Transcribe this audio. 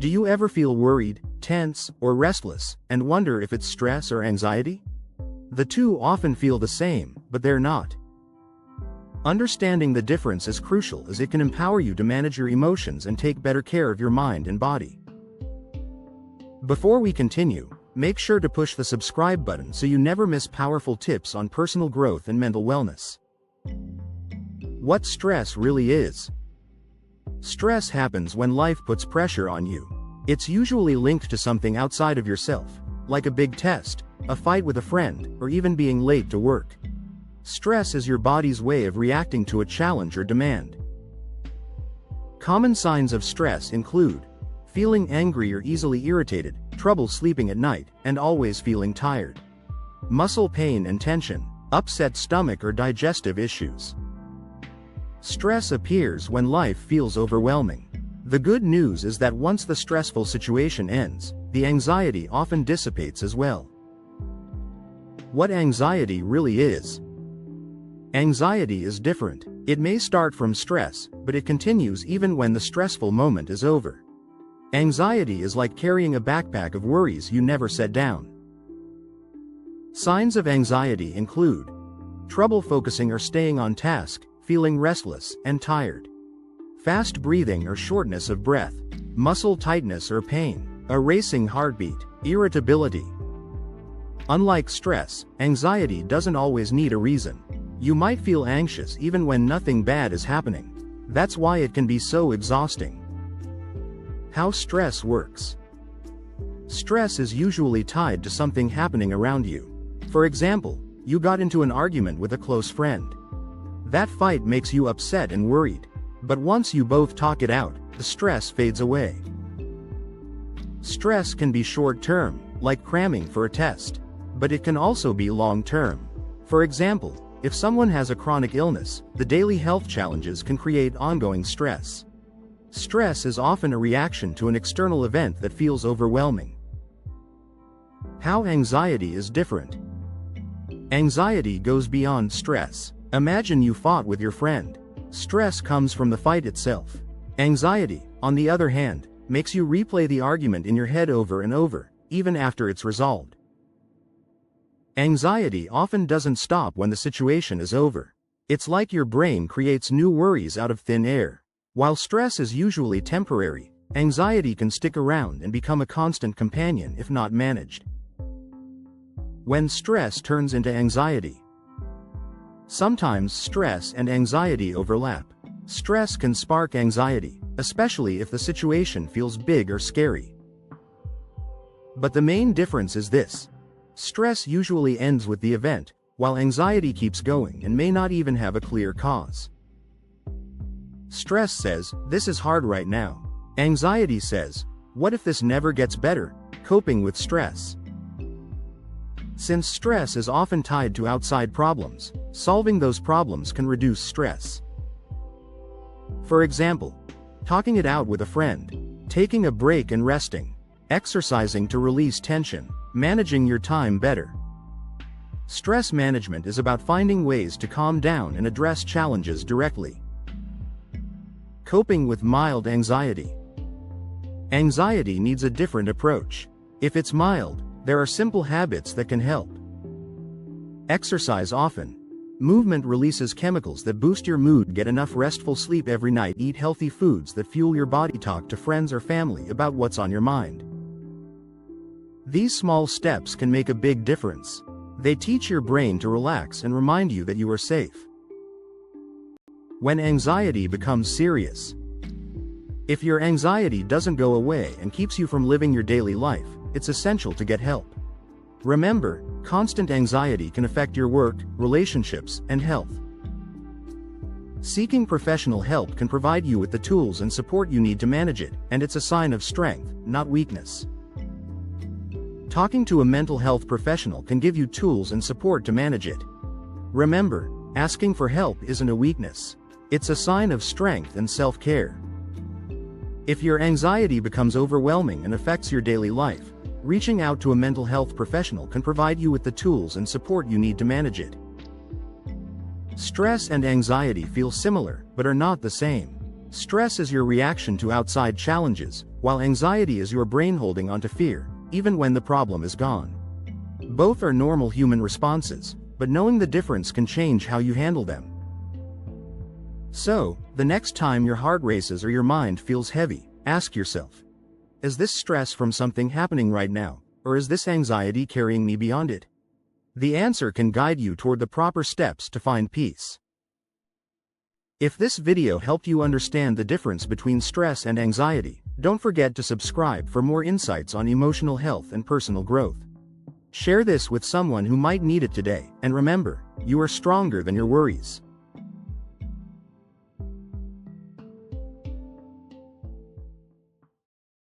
Do you ever feel worried, tense, or restless, and wonder if it's stress or anxiety? The two often feel the same, but they're not. Understanding the difference is crucial as it can empower you to manage your emotions and take better care of your mind and body. Before we continue, make sure to push the subscribe button so you never miss powerful tips on personal growth and mental wellness. What stress really is. Stress happens when life puts pressure on you. It's usually linked to something outside of yourself, like a big test, a fight with a friend, or even being late to work. Stress is your body's way of reacting to a challenge or demand. Common signs of stress include feeling angry or easily irritated, trouble sleeping at night, and always feeling tired. Muscle pain and tension, upset stomach or digestive issues. Stress appears when life feels overwhelming. The good news is that once the stressful situation ends, the anxiety often dissipates as well. What anxiety really is. Anxiety is different. It may start from stress, but it continues even when the stressful moment is over. Anxiety is like carrying a backpack of worries you never set down. Signs of anxiety include trouble focusing or staying on task, feeling restless and tired, fast breathing or shortness of breath, muscle tightness or pain, a racing heartbeat, irritability. Unlike stress, anxiety doesn't always need a reason. You might feel anxious even when nothing bad is happening. That's why it can be so exhausting. How stress works. Stress is usually tied to something happening around you. For example, you got into an argument with a close friend. That fight makes you upset and worried. But once you both talk it out, the stress fades away. Stress can be short-term, like cramming for a test. But it can also be long-term. For example, if someone has a chronic illness, the daily health challenges can create ongoing stress. Stress is often a reaction to an external event that feels overwhelming. How anxiety is different. Anxiety goes beyond stress. Imagine you fought with your friend. Stress comes from the fight itself. Anxiety, on the other hand, makes you replay the argument in your head over and over, even after it's resolved. Anxiety often doesn't stop when the situation is over. It's like your brain creates new worries out of thin air. While stress is usually temporary, anxiety can stick around and become a constant companion if not managed. When stress turns into anxiety. Sometimes stress and anxiety overlap. Stress can spark anxiety, especially if the situation feels big or scary. But the main difference is this. Stress usually ends with the event, while anxiety keeps going and may not even have a clear cause. Stress says, "This is hard right now." Anxiety says, "What if this never gets better?" Coping with stress. Since stress is often tied to outside problems, solving those problems can reduce stress. For example, talking it out with a friend, taking a break and resting, exercising to release tension, managing your time better. Stress management is about finding ways to calm down and address challenges directly. Coping with mild anxiety. Anxiety needs a different approach. If it's mild, there are simple habits that can help. Exercise often. Movement releases chemicals that boost your mood. Get enough restful sleep every night. Eat healthy foods that fuel your body. Talk to friends or family about what's on your mind. These small steps can make a big difference. They teach your brain to relax and remind you that you are safe. When anxiety becomes serious. If your anxiety doesn't go away and keeps you from living your daily life, it's essential to get help. Remember, constant anxiety can affect your work, relationships, and health. Seeking professional help can provide you with the tools and support you need to manage it, and it's a sign of strength, not weakness. Talking to a mental health professional can give you tools and support to manage it. Remember, asking for help isn't a weakness. It's a sign of strength and self-care. If your anxiety becomes overwhelming and affects your daily life, reaching out to a mental health professional can provide you with the tools and support you need to manage it. Stress and anxiety feel similar, but are not the same. Stress is your reaction to outside challenges, while anxiety is your brain holding onto fear, even when the problem is gone. Both are normal human responses, but knowing the difference can change how you handle them. So, the next time your heart races or your mind feels heavy, ask yourself, is this stress from something happening right now, or is this anxiety carrying me beyond it? The answer can guide you toward the proper steps to find peace. If this video helped you understand the difference between stress and anxiety, don't forget to subscribe for more insights on emotional health and personal growth. Share this with someone who might need it today, and remember, you are stronger than your worries.